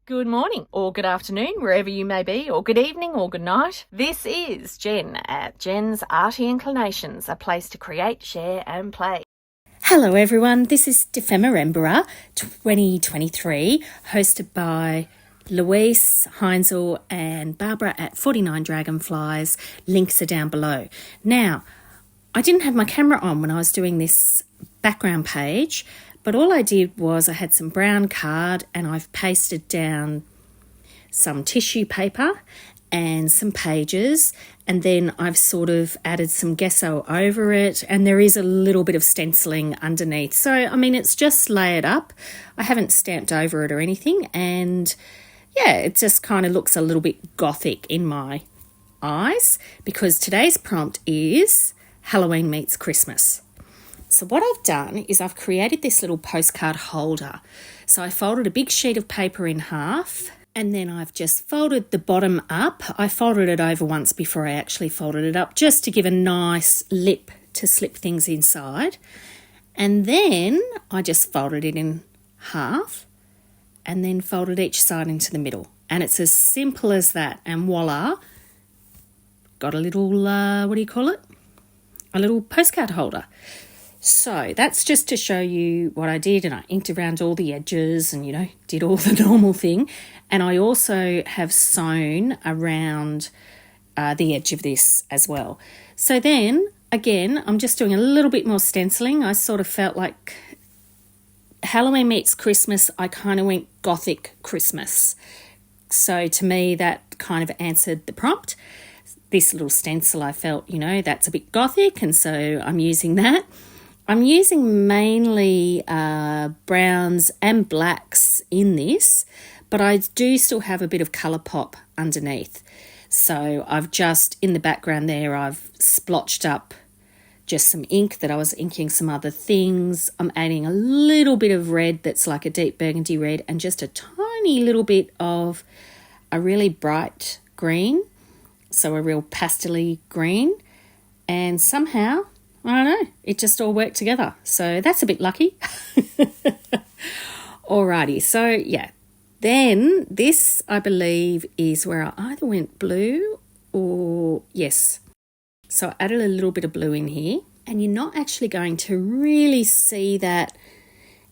Good morning, or good afternoon, wherever you may be, or good evening, or good night. This is Jen at JensArtyInclinations, a place to create, share, and play. Hello everyone, this is Dephemerember 2023, hosted by Luise Heinzl and Barbara at 49 Dragonflies. Links are down below. Now, I didn't have my camera on when I was doing this background page, but all I did was I had some brown card and I've pasted down some tissue paper and some pages, and then I've sort of added some gesso over it, and there is a little bit of stenciling underneath. So, I mean, it's just layered up. I haven't stamped over it or anything, and yeah, it just kind of looks a little bit gothic in my eyes because today's prompt is Halloween meets Christmas. So what I've done is I've created this little postcard holder. So I folded a big sheet of paper in half, and then I've just folded the bottom up. I folded it over once before I actually folded it up, just to give a nice lip to slip things inside. And then I just folded it in half and then folded each side into the middle. And it's as simple as that. And voila, got a little, what do you call it? A little postcard holder. So that's just to show you what I did, and I inked around all the edges and, did all the normal thing. And I also have sewn around the edge of this as well. So then, again, I'm just doing a little bit more stenciling. I sort of felt like Halloween meets Christmas. I kind of went Gothic Christmas. So to me, that kind of answered the prompt. This little stencil, I felt, that's a bit Gothic, and so I'm using that. I'm using mainly browns and blacks in this, but I do still have a bit of colour pop underneath. So I've just, in the background there, I've splotched up just some ink that I was inking some other things. I'm adding a little bit of red that's like a deep burgundy red, and just a tiny little bit of a really bright green, so a real pastel-y green, and somehow, I don't know, it just all worked together. So that's a bit lucky. Alrighty, so yeah. Then this, I believe, is where I either went blue or, yes. So I added a little bit of blue in here. And you're not actually going to really see that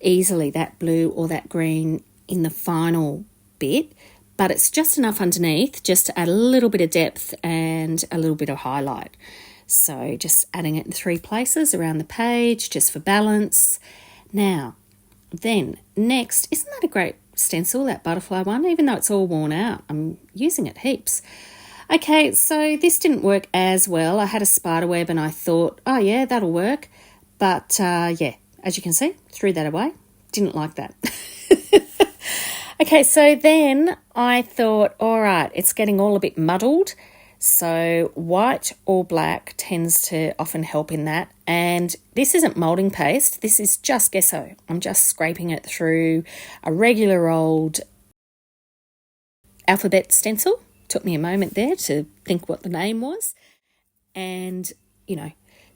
easily, that blue or that green in the final bit. But it's just enough underneath just to add a little bit of depth and a little bit of highlight. So just adding it in 3 places around the page, just for balance. Now, then next, isn't that a great stencil, that butterfly one? Even though it's all worn out, I'm using it heaps. Okay, so this didn't work as well. I had a spider web and I thought, oh yeah, that'll work. But yeah, as you can see, threw that away. Didn't like that. Okay, so then I thought, all right, it's getting all a bit muddled. So white or black tends to often help in that. And this isn't moulding paste. This is just gesso. I'm just scraping it through a regular old alphabet stencil. Took me a moment there to think what the name was. And,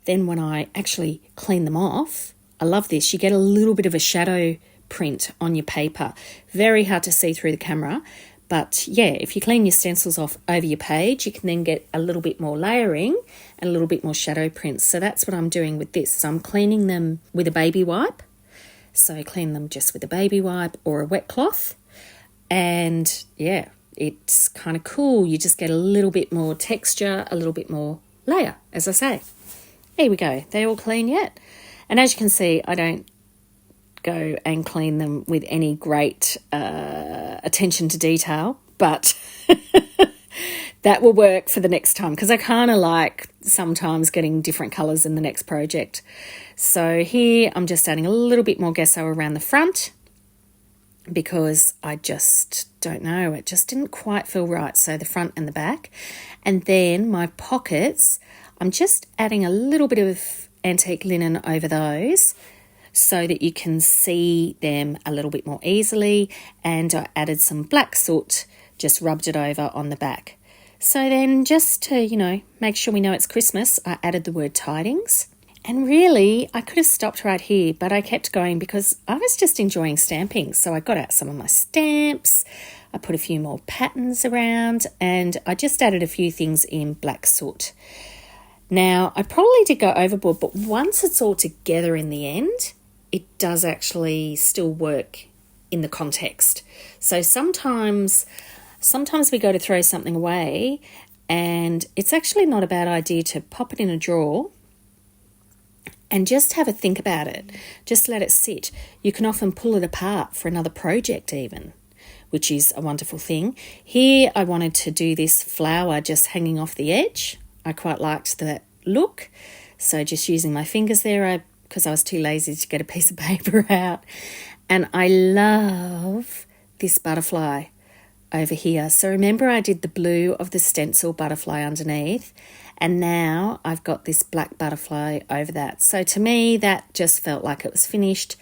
then when I actually clean them off, I love this. You get a little bit of a shadow print on your paper. Very hard to see through the camera. But yeah, if you clean your stencils off over your page, you can then get a little bit more layering and a little bit more shadow prints. So that's what I'm doing with this. So I'm cleaning them with a baby wipe. So clean them just with a baby wipe or a wet cloth. And yeah, it's kind of cool. You just get a little bit more texture, a little bit more layer, as I say. Here we go. They all clean yet? And as you can see, I don't go and clean them with any great attention to detail, but that will work for the next time because I kind of like sometimes getting different colours in the next project. So here I'm just adding a little bit more gesso around the front because I just don't know, it just didn't quite feel right. So the front and the back. And then my pockets, I'm just adding a little bit of antique linen over those so that you can see them a little bit more easily. And I added some black soot, just rubbed it over on the back. So then just to, make sure we know it's Christmas, I added the word tidings. And really, I could have stopped right here, but I kept going because I was just enjoying stamping. So I got out some of my stamps. I put a few more patterns around, and I just added a few things in black soot. Now, I probably did go overboard, but once it's all together in the end, it does actually still work in the context. So sometimes we go to throw something away, and it's actually not a bad idea to pop it in a drawer and just have a think about it. Just let it sit. You can often pull it apart for another project even, which is a wonderful thing. Here I wanted to do this flower just hanging off the edge. I quite liked that look. So just using my fingers there, because I was too lazy to get a piece of paper out. And I love this butterfly over here. So remember I did the blue of the stencil butterfly underneath, and now I've got this black butterfly over that. So to me, that just felt like it was finished.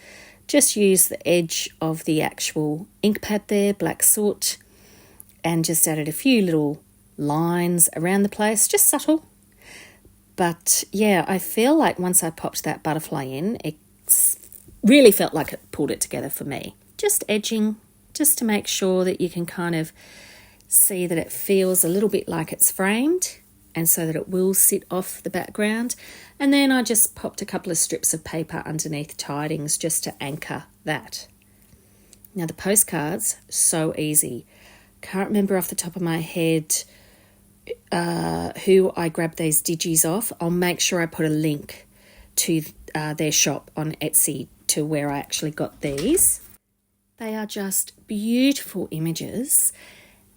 Just use the edge of the actual ink pad there, black soot, and just added a few little lines around the place, just subtle. But yeah, I feel like once I popped that butterfly in, it really felt like it pulled it together for me. Just edging, just to make sure that you can kind of see that it feels a little bit like it's framed, and so that it will sit off the background. And then I just popped a couple of strips of paper underneath tidings just to anchor that. Now the postcards, so easy. Can't remember off the top of my head who I grabbed these digis off. I'll make sure I put a link to their shop on Etsy to where I actually got these. They are just beautiful images,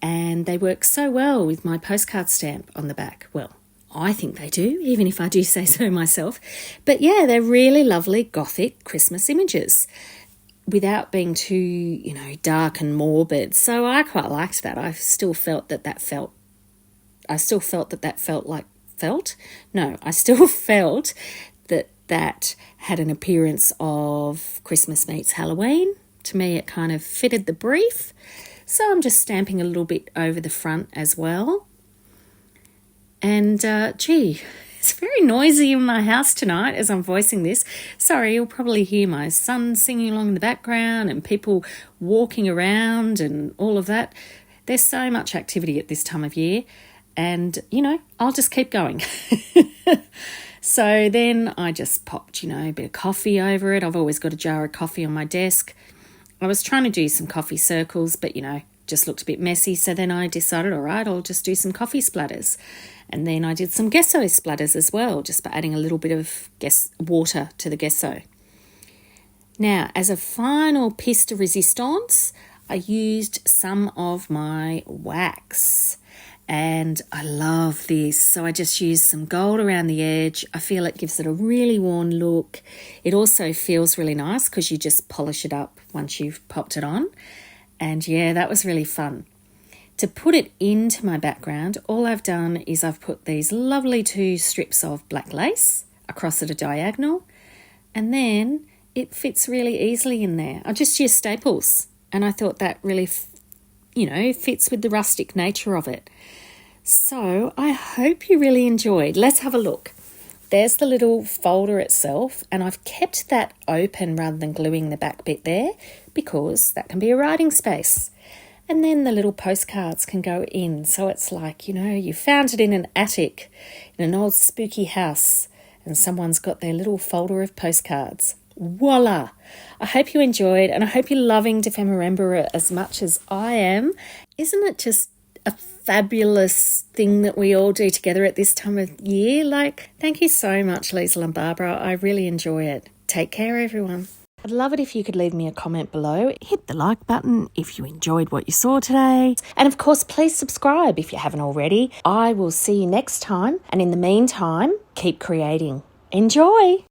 and they work so well with my postcard stamp on the back. Well, I think they do, even if I do say so myself. But yeah, they're really lovely Gothic Christmas images without being too, dark and morbid. So I quite liked that. I still felt that felt that had an appearance of Christmas meets Halloween. To me, it kind of fitted the brief. So I'm just stamping a little bit over the front as well. And it's very noisy in my house tonight as I'm voicing this. Sorry, you'll probably hear my son singing along in the background and people walking around and all of that. There's so much activity at this time of year, and, I'll just keep going. So then I just popped, a bit of coffee over it. I've always got a jar of coffee on my desk. I was trying to do some coffee circles, but, just looked a bit messy. So then I decided, all right, I'll just do some coffee splatters. And then I did some gesso splatters as well, just by adding a little bit of water to the gesso. Now, as a final piece de resistance, I used some of my wax. And I love this. So I just used some gold around the edge. I feel it gives it a really worn look. It also feels really nice because you just polish it up once you've popped it on. And yeah, that was really fun. To put it into my background, all I've done is I've put these lovely 2 strips of black lace across at a diagonal. And then it fits really easily in there. I just used staples. And I thought that really, fits with the rustic nature of it. So I hope you really enjoyed. Let's have a look. There's the little folder itself, and I've kept that open rather than gluing the back bit there because that can be a writing space. And then the little postcards can go in. So it's like, you found it in an attic in an old spooky house and someone's got their little folder of postcards. Voila! I hope you enjoyed, and I hope you're loving Dephemerember as much as I am. Isn't it just a fabulous thing that we all do together at this time of year? Thank you so much, Luise and Barbara. I really enjoy it. Take care, everyone. I'd love it if you could leave me a comment below. Hit the like button if you enjoyed what you saw today. And of course, please subscribe if you haven't already. I will see you next time. And in the meantime, keep creating. Enjoy!